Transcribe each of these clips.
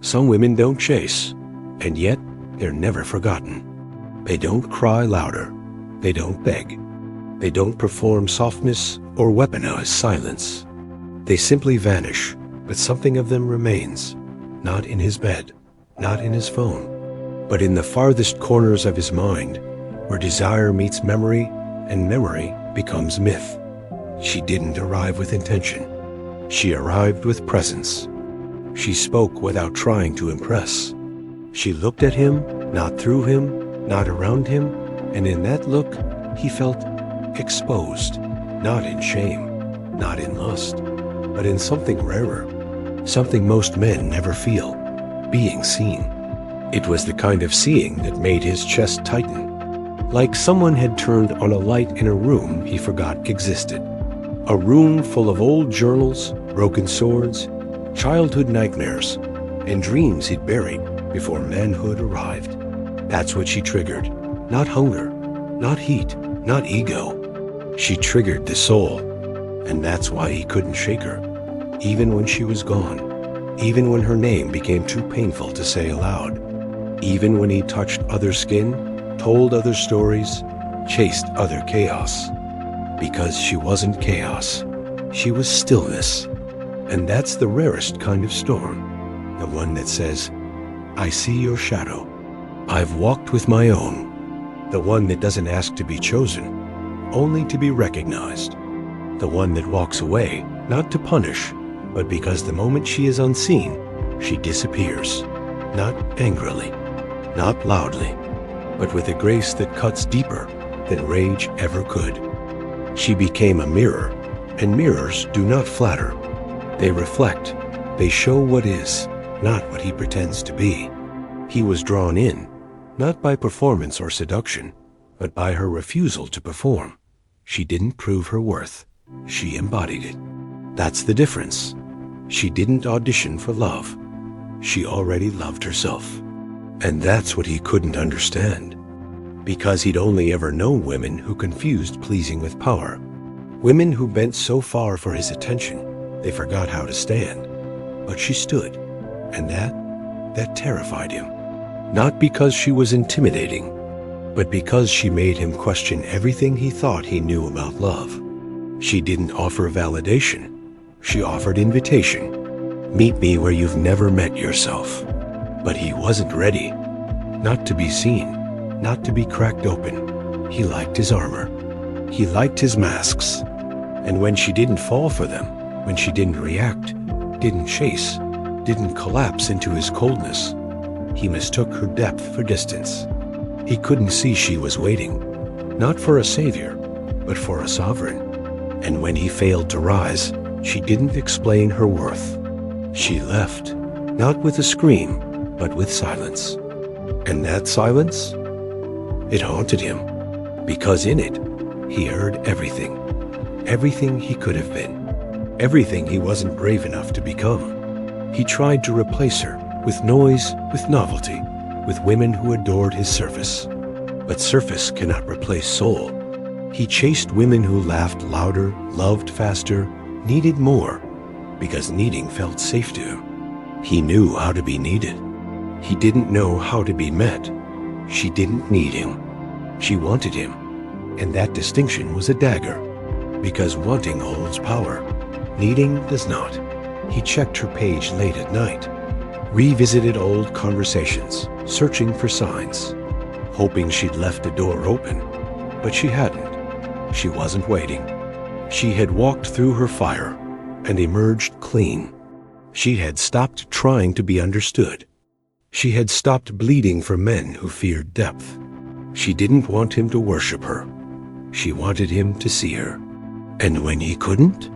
Some women don't chase, and yet they're never forgotten. They don't cry louder. They don't beg. They don't perform softness or weaponize silence. They simply vanish, but something of them remains, not in his bed, not in his phone, but in the farthest corners of his mind, where desire meets memory and memory becomes myth. She didn't arrive with intention. She arrived with presence. She spoke without trying to impress. She looked at him, not through him, not around him, and in that look, he felt exposed, not in shame, not in lust, but in something rarer, something most men never feel, being seen. It was the kind of seeing that made his chest tighten, like someone had turned on a light in a room he forgot existed. A room full of old journals, broken swords, childhood nightmares, and dreams he'd buried before manhood arrived. That's what she triggered. Not hunger, not heat, not ego. She triggered the soul, and that's why he couldn't shake her, even when she was gone, even when her name became too painful to say aloud, even when he touched other skin, told other stories, chased other chaos. Because she wasn't chaos. She was stillness. And that's the rarest kind of storm, the one that says, I see your shadow. I've walked with my own. The one that doesn't ask to be chosen, only to be recognized. The one that walks away, not to punish, but because the moment she is unseen, she disappears. Not angrily, not loudly, but with a grace that cuts deeper than rage ever could. She became a mirror, and mirrors do not flatter. They reflect. They show what is, not what he pretends to be. He was drawn in, not by performance or seduction, but by her refusal to perform. She didn't prove her worth. She embodied it. That's the difference. She didn't audition for love. She already loved herself. And that's what he couldn't understand. Because he'd only ever known women who confused pleasing with power. Women who bent so far for his attention, they forgot how to stand. But she stood, and that terrified him. Not because she was intimidating, but because she made him question everything he thought he knew about love. She didn't offer validation. She offered invitation. Meet me where you've never met yourself. But he wasn't ready. Not to be seen. Not to be cracked open. He liked his armor. He liked his masks. And when she didn't fall for them, when she didn't react, didn't chase, didn't collapse into his coldness, he mistook her depth for distance. He couldn't see she was waiting, not for a savior, but for a sovereign. And when he failed to rise, she didn't explain her worth. She left, not with a scream, but with silence. And that silence? It haunted him, because in it, he heard everything. Everything he could have been. Everything he wasn't brave enough to become. He tried to replace her with noise, with novelty, with women who adored his surface. But surface cannot replace soul. He chased women who laughed louder, loved faster, needed more, because needing felt safe to him. He knew how to be needed. He didn't know how to be met. She didn't need him. She wanted him, and that distinction was a dagger, because wanting holds power. Needing does not. He checked her page late at night, revisited old conversations, searching for signs, hoping she'd left the door open, but she hadn't. She wasn't waiting. She had walked through her fire and emerged clean. She had stopped trying to be understood. She had stopped bleeding for men who feared depth. She didn't want him to worship her. She wanted him to see her. And when he couldn't,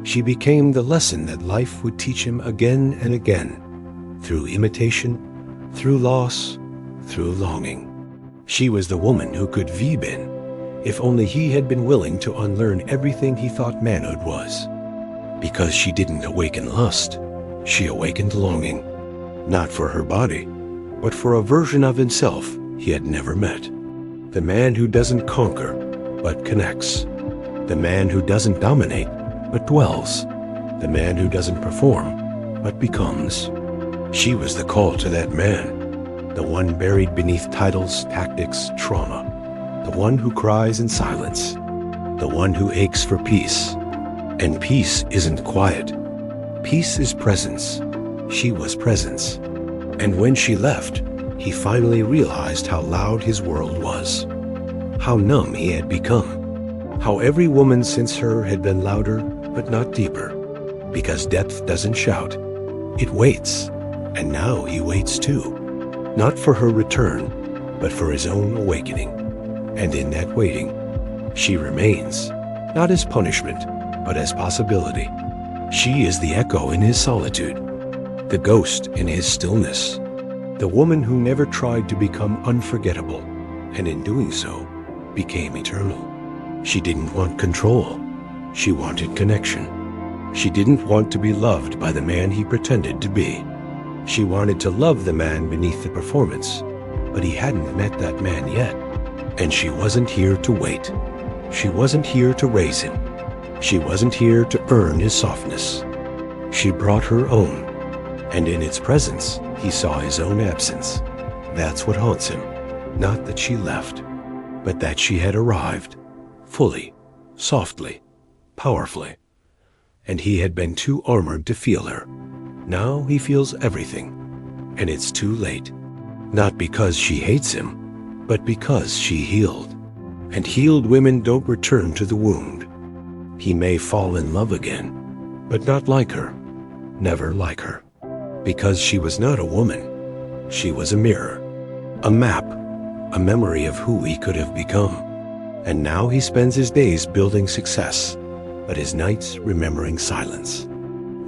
she became the lesson that life would teach him again and again, through imitation, through loss, through longing. She was the woman who could have been, if only he had been willing to unlearn everything he thought manhood was. Because she didn't awaken lust, she awakened longing. Not for her body, but for a version of himself he had never met. The man who doesn't conquer, but connects. The man who doesn't dominate, but dwells. The man who doesn't perform, but becomes. She was the call to that man, the one buried beneath titles, tactics, trauma, the one who cries in silence, the one who aches for peace. And peace isn't quiet. Peace is presence. She was presence. And when she left, he finally realized how loud his world was, how numb he had become, how every woman since her had been louder but not deeper, because depth doesn't shout, it waits, and now he waits too, not for her return, but for his own awakening. And in that waiting, she remains, not as punishment, but as possibility. She is the echo in his solitude, the ghost in his stillness, the woman who never tried to become unforgettable, and in doing so, became eternal. She didn't want control. She wanted connection. She didn't want to be loved by the man he pretended to be. She wanted to love the man beneath the performance, but he hadn't met that man yet. And she wasn't here to wait. She wasn't here to raise him. She wasn't here to earn his softness. She brought her own, and in its presence, he saw his own absence. That's what haunts him. Not that she left, but that she had arrived, fully, softly, powerfully. And he had been too armored to feel her. Now he feels everything, and it's too late. Not because she hates him, but because she healed. And healed women don't return to the wound. He may fall in love again, but not like her, never like her. Because she was not a woman. She was a mirror, a map, a memory of who he could have become. And now he spends his days building success, but his nights remembering silence.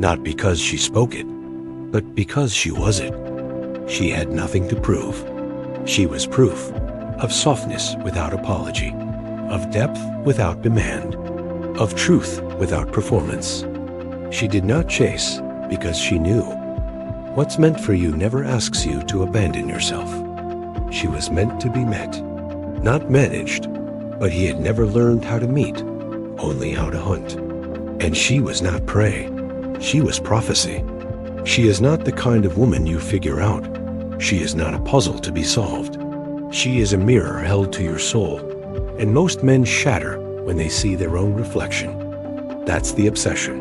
Not because she spoke it, but because she was it. She had nothing to prove. She was proof of softness without apology, of depth without demand, of truth without performance. She did not chase because she knew. What's meant for you never asks you to abandon yourself. She was meant to be met, not managed, but he had never learned how to meet, only how to hunt. And she was not prey. She was prophecy. She is not the kind of woman you figure out. She is not a puzzle to be solved. She is a mirror held to your soul, and most men shatter when they see their own reflection. That's the obsession.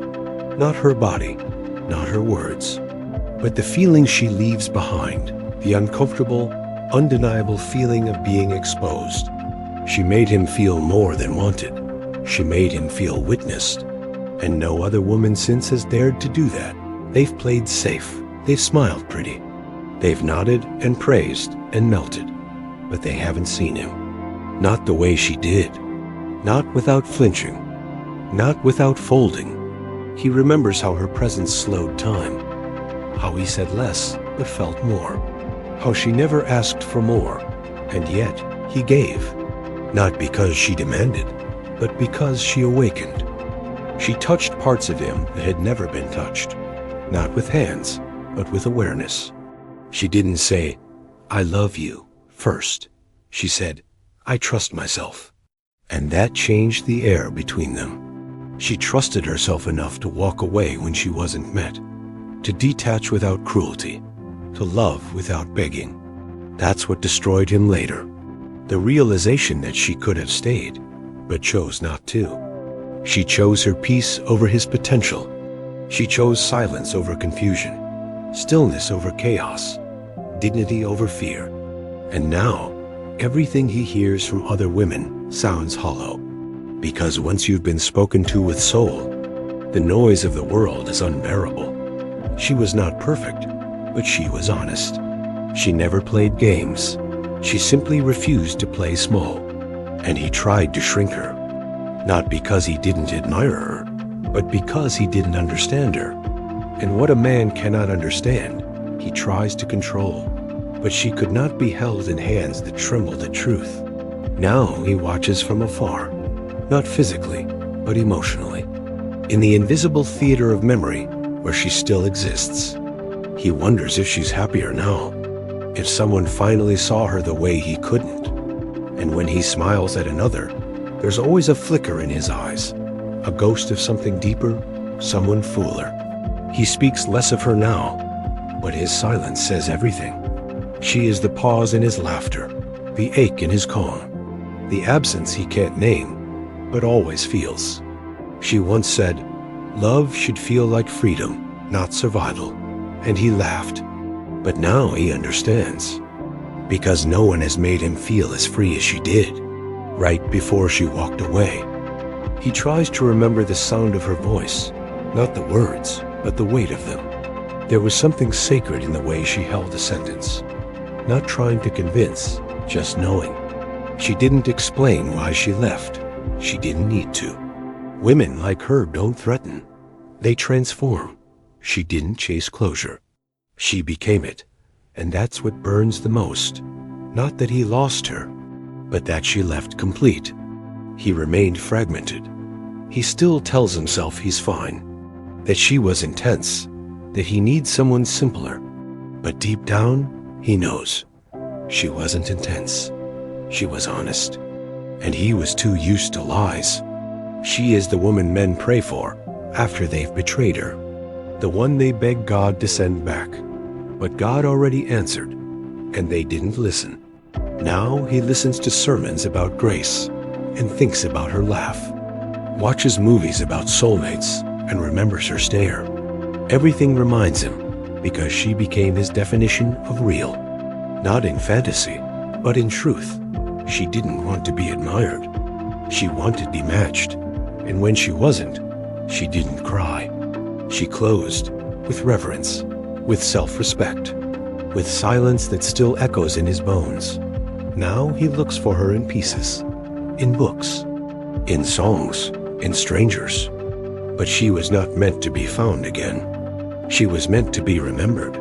Not her body, not her words, but the feeling she leaves behind, the uncomfortable, undeniable feeling of being exposed. She made him feel more than wanted. She made him feel witnessed. And no other woman since has dared to do that. They've played safe. They've smiled pretty. They've nodded and praised and melted. But they haven't seen him. Not the way she did. Not without flinching. Not without folding. He remembers how her presence slowed time. How he said less but felt more. How she never asked for more. And yet he gave. Not because she demanded, but because she awakened. She touched parts of him that had never been touched, not with hands, but with awareness. She didn't say, "I love you," first. She said, "I trust myself." And that changed the air between them. She trusted herself enough to walk away when she wasn't met, to detach without cruelty, to love without begging. That's what destroyed him later. The realization that she could have stayed, but chose not to. She chose her peace over his potential. She chose silence over confusion, stillness over chaos, dignity over fear. And now, everything he hears from other women sounds hollow. Because once you've been spoken to with soul, the noise of the world is unbearable. She was not perfect, but she was honest. She never played games. She simply refused to play small. And he tried to shrink her. Not because he didn't admire her, but because he didn't understand her. And what a man cannot understand, he tries to control. But she could not be held in hands that trembled at truth. Now he watches from afar, not physically, but emotionally, in the invisible theater of memory where she still exists. He wonders if she's happier now, if someone finally saw her the way he couldn't. And when he smiles at another, there's always a flicker in his eyes, a ghost of something deeper, someone fuller. He speaks less of her now, but his silence says everything. She is the pause in his laughter, the ache in his calm, the absence he can't name, but always feels. She once said, "Love should feel like freedom, not survival," and he laughed. But now he understands, because no one has made him feel as free as she did, right before she walked away. He tries to remember the sound of her voice, not the words, but the weight of them. There was something sacred in the way she held a sentence, not trying to convince, just knowing. She didn't explain why she left. She didn't need to. Women like her don't threaten. They transform. She didn't chase closure. She became it, and that's what burns the most. Not that he lost her, but that she left complete. He remained fragmented. He still tells himself he's fine, that she was intense, that he needs someone simpler. But deep down, he knows. She wasn't intense. She was honest. And he was too used to lies. She is the woman men pray for after they've betrayed her, the one they beg God to send back. But God already answered, and they didn't listen. Now he listens to sermons about grace and thinks about her laugh, watches movies about soulmates and remembers her stare. Everything reminds him, because she became his definition of real. Not in fantasy, but in truth. She didn't want to be admired. She wanted to be matched. And when she wasn't, she didn't cry. She closed with reverence, with self-respect, with silence that still echoes in his bones. Now he looks for her in pieces, in books, in songs, in strangers. But she was not meant to be found again. She was meant to be remembered.